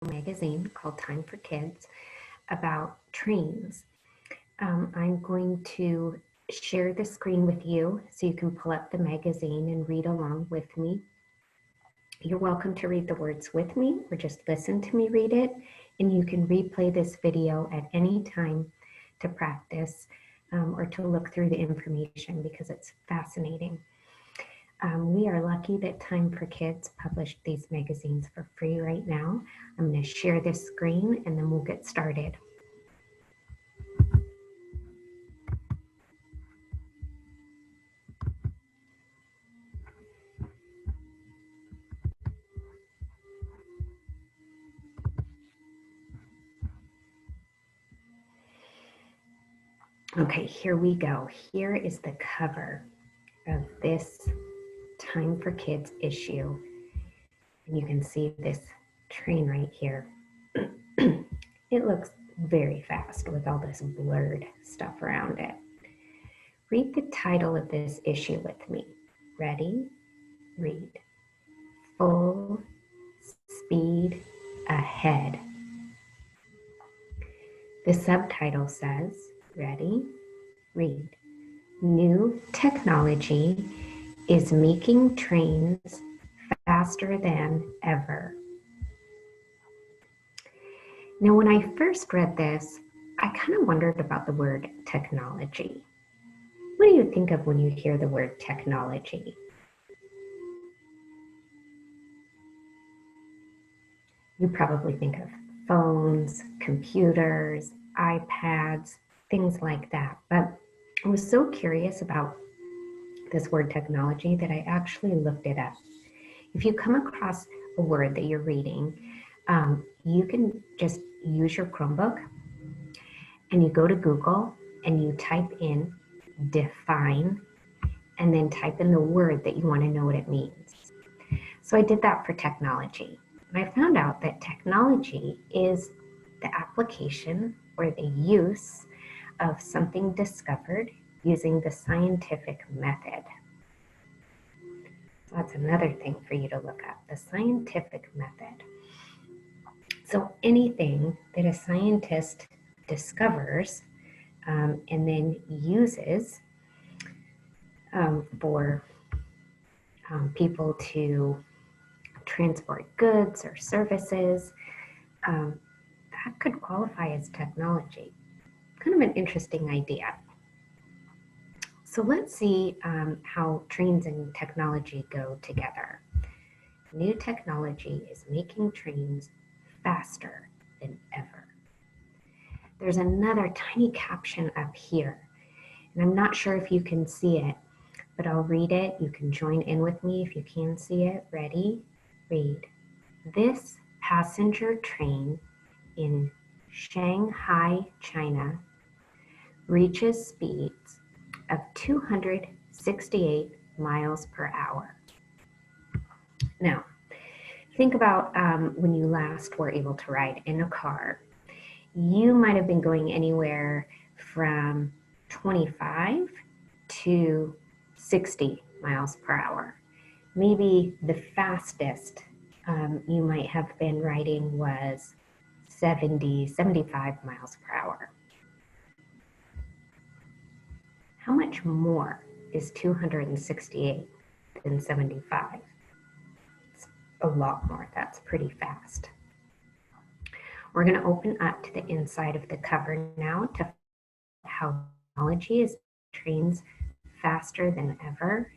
magazine called Time for Kids about trains. I'm going to share the screen with you so you can pull up the magazine and read along with me. You're welcome to read the words with me or just listen to me read it, and you can replay this video at any time to practice or to look through the information because it's fascinating. We are lucky that Time for Kids published these magazines for free right now. I'm going to share this screen and then we'll get started. Okay, here we go. Here is the cover of this Time for Kids issue. And you can see this train right here. It looks very fast with all this blurred stuff around it. Read the title of this issue with me. Ready? Read. Full speed ahead. The subtitle says, ready? Read. New technology is making trains faster than ever. Now, when I first read this, I kind of wondered about the word technology. What do you think of when you hear the word technology? You probably think of phones, computers, iPads, things like that. But I was so curious about this word technology that I actually looked it up. If you come across a word that you're reading, you can just use your Chromebook and you go to Google and you type in define and then type in the word that you want to know what it means. So I did that for technology. And I found out that technology is the application or the use of something discovered using the scientific method. So that's another thing for you to look up, the scientific method. So anything that a scientist discovers and then uses for people to transport goods or services, that could qualify as technology. Kind of an interesting idea. So let's see how trains and technology go together. New technology is making trains faster than ever. There's another tiny caption up here, and I'm not sure if you can see it, but I'll read it. You can join in with me if you can see it. Ready? Read. This passenger train in Shanghai, China, reaches speeds of 268 miles per hour. Now, think about when you last were able to ride in a car. You might have been going anywhere from 25 to 60 miles per hour. Maybe the fastest you might have been riding was 70, 75 miles per hour. How much more is 268 than 75? It's a lot more. That's pretty fast. We're going to open up to the inside of the cover now to how technology is trains faster than ever.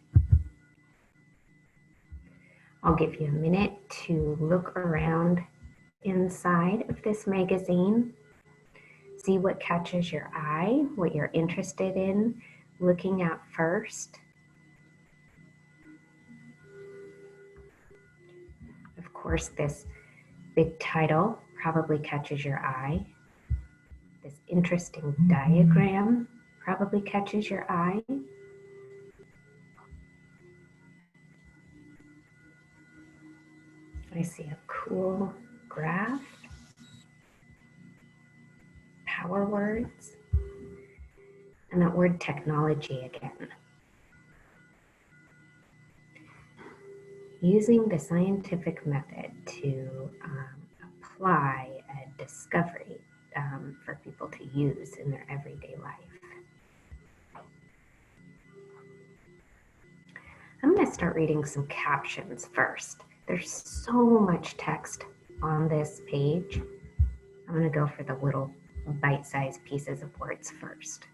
I'll give you a minute to look around the inside of this magazine, see what catches your eye, what you're interested in looking at first. Of course, this big title probably catches your eye. This interesting diagram probably catches your eye. I see a cool graph, power words, and that word technology again. Using the scientific method to imply a discovery for people to use in their everyday life. I'm going to start reading some captions first. There's so much text on this page. I'm going to go for the little bite-sized pieces of words first.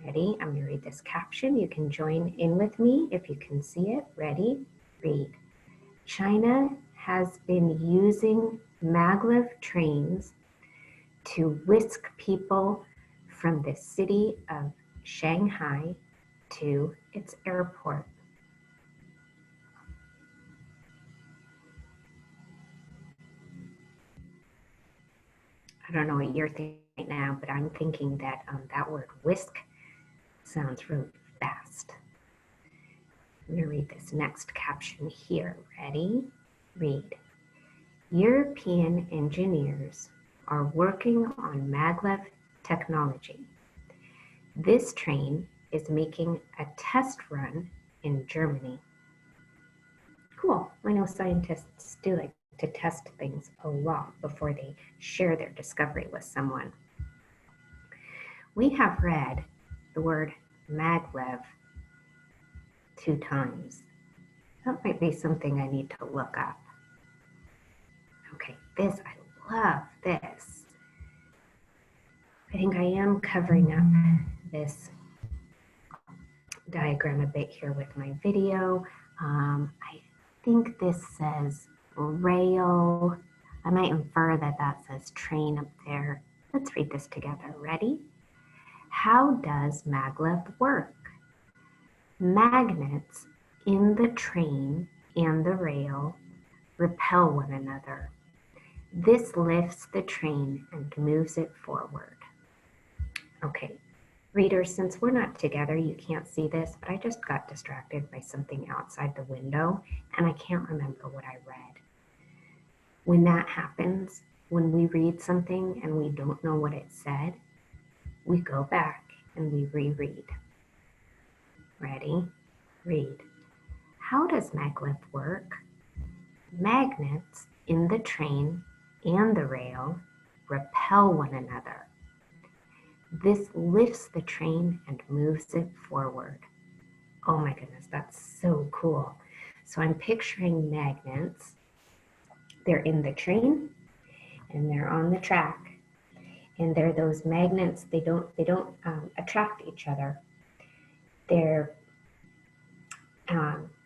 Ready? I'm going to read this caption. You can join in with me if you can see it. Ready? Read. China has been using maglev trains to whisk people from the city of Shanghai to its airport. I don't know what you're thinking right now, but I'm thinking that that word whisk sounds really fast. I'm going to read this next caption here. Ready? Read. European engineers are working on maglev technology. This train is making a test run in Germany. Cool. I know scientists do like to test things a lot before they share their discovery with someone. We have read the word maglev 2 times. That might be something I need to look up. Okay, this, I love this. I think I am covering up this diagram a bit here with my video. I think this says rail. I might infer that that says train up there. Let's read this together. Ready? How does maglev work? Magnets in the train and the rail repel one another. This lifts the train and moves it forward. Okay, readers, since we're not together, you can't see this, but I just got distracted by something outside the window and I can't remember what I read. When that happens, when we read something and we don't know what it said, we go back and we reread. Ready? Read. How does maglev work? Magnets in the train and the rail repel one another. This lifts the train and moves it forward. Oh my goodness, that's so cool. So I'm picturing magnets. They're in the train and they're on the track. And they're those magnets, they don't attract each other. They're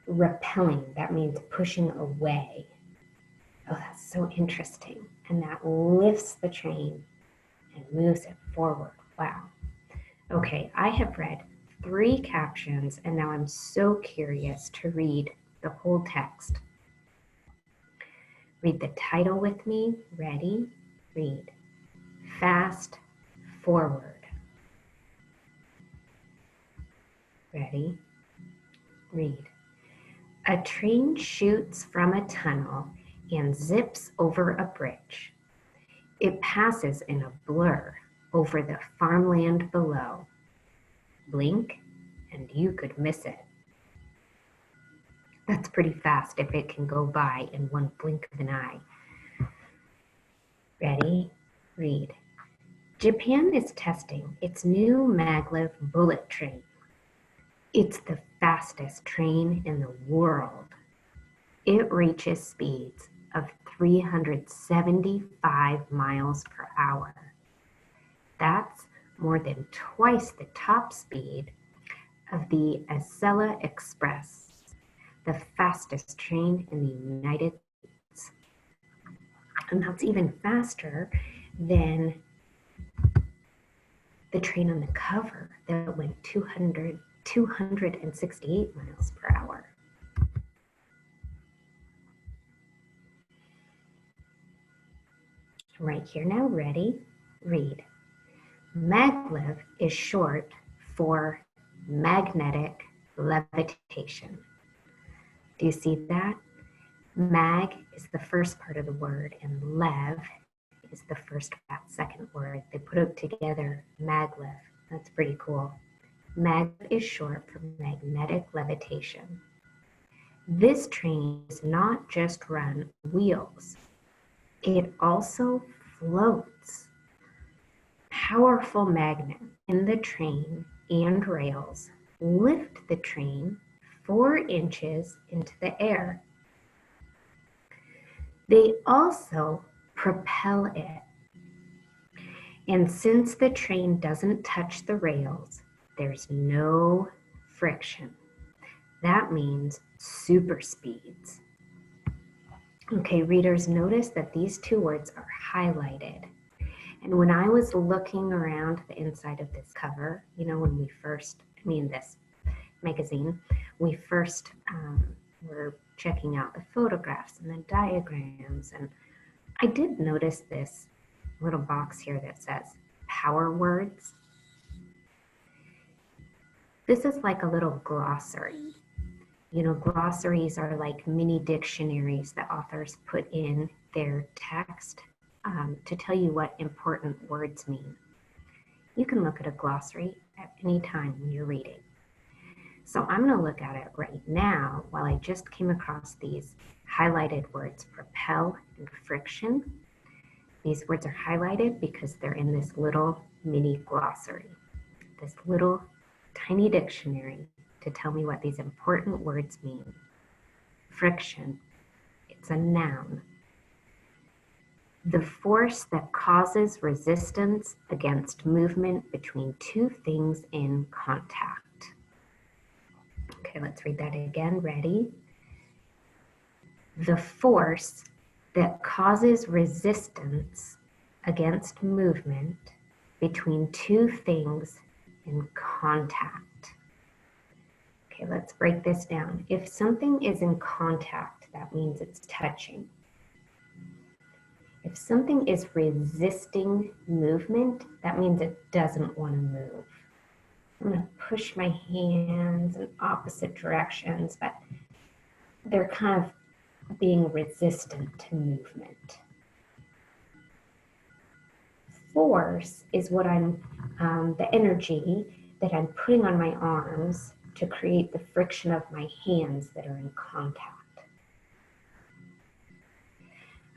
repelling, that means pushing away. Oh, that's so interesting. And that lifts the train and moves it forward. Wow. Okay, I have read 3 captions and now I'm so curious to read the whole text. Read the title with me. Ready? Read. Fast forward. Ready? Read. A train shoots from a tunnel and zips over a bridge. It passes in a blur over the farmland below. Blink and you could miss it. That's pretty fast if it can go by in one blink of an eye. Ready? Read. Japan is testing its new maglev bullet train. It's the fastest train in the world. It reaches speeds of 375 miles per hour. That's more than twice the top speed of the Acela Express, the fastest train in the United States. And that's even faster than the train on the cover that went 268 miles per hour. Right here now, ready? Read. Maglev is short for magnetic levitation. Do you see that? Mag is the first part of the word and lev is the second word. They put it together, maglev. That's pretty cool. Mag is short for magnetic levitation. This train does not just run wheels. It also floats. Powerful magnet in the train and rails lift the train 4 inches into the air. They also propel it. And since the train doesn't touch the rails, there's no friction. That means super speeds. Okay, readers, notice that these 2 words are highlighted. And when I was looking around the inside of this cover, when we first, this magazine, we first were checking out the photographs and the diagrams. And I did notice this little box here that says power words. This is like a little glossary. Glossaries are like mini dictionaries that authors put in their text to tell you what important words mean. You can look at a glossary at any time when you're reading. So I'm going to look at it right now while I just came across these highlighted words, propel and friction. These words are highlighted because they're in this little mini glossary, this little tiny dictionary to tell me what these important words mean. Friction, it's a noun. The force that causes resistance against movement between 2 things in contact. Okay, let's read that again. Ready? The force that causes resistance against movement between 2 things in contact. Okay, let's break this down. If something is in contact, that means it's touching. If something is resisting movement, that means it doesn't want to move. I'm going to push my hands in opposite directions, but they're kind of being resistant to movement. Force is what the energy that I'm putting on my arms to create the friction of my hands that are in contact.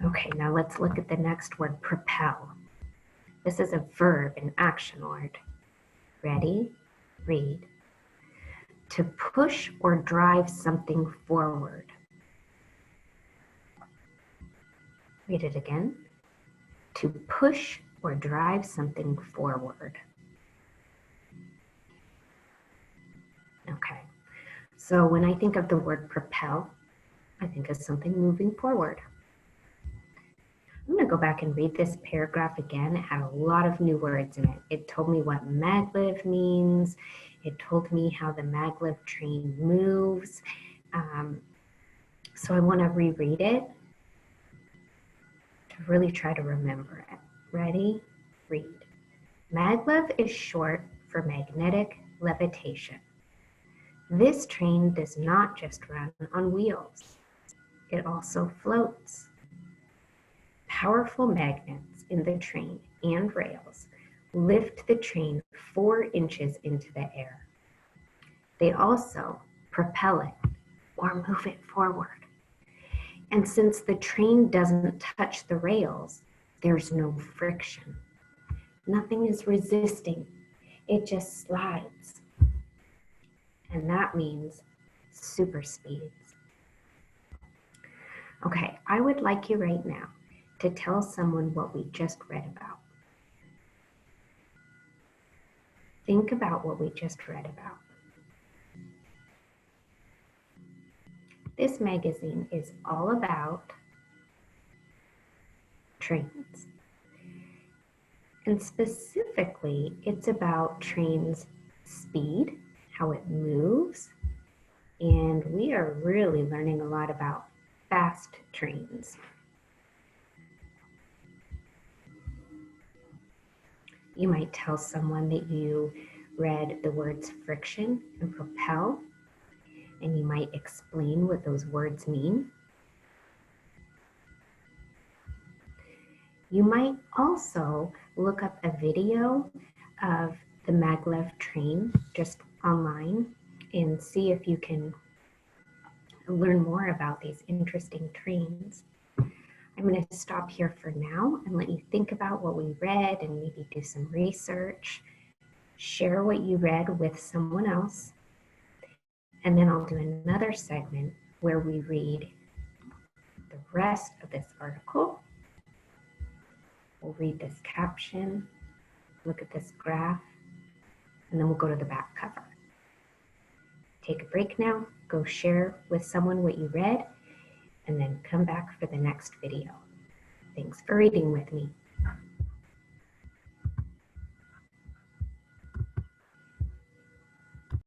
Okay, now let's look at the next word, propel. This is a verb, an action word. Ready? Read. To push or drive something forward. Read it again. To push or drive something forward. Okay, so when I think of the word propel, I think of something moving forward. I'm going to go back and read this paragraph again. It had a lot of new words in it. It told me what maglev means. It told me how the maglev train moves. So I want to reread it to really try to remember it. Ready? Read. Maglev is short for magnetic levitation. This train does not just run on wheels. It also floats. Powerful magnets in the train and rails lift the train 4 inches into the air. They also propel it or move it forward. And since the train doesn't touch the rails, there's no friction. Nothing is resisting. It just slides. And that means super speeds. Okay, I would like you right now to tell someone what we just read about. Think about what we just read about. This magazine is all about trains. And specifically, it's about trains' speed, how it moves, and we are really learning a lot about fast trains. You might tell someone that you read the words friction and propel, and you might explain what those words mean. You might also look up a video of the maglev train just online and see if you can learn more about these interesting trains. I'm going to stop here for now and let you think about what we read and maybe do some research. Share what you read with someone else. And then I'll do another segment where we read the rest of this article. We'll read this caption, look at this graph, and then we'll go to the back cover. Take a break now, go share with someone what you read, and then come back for the next video. Thanks for reading with me.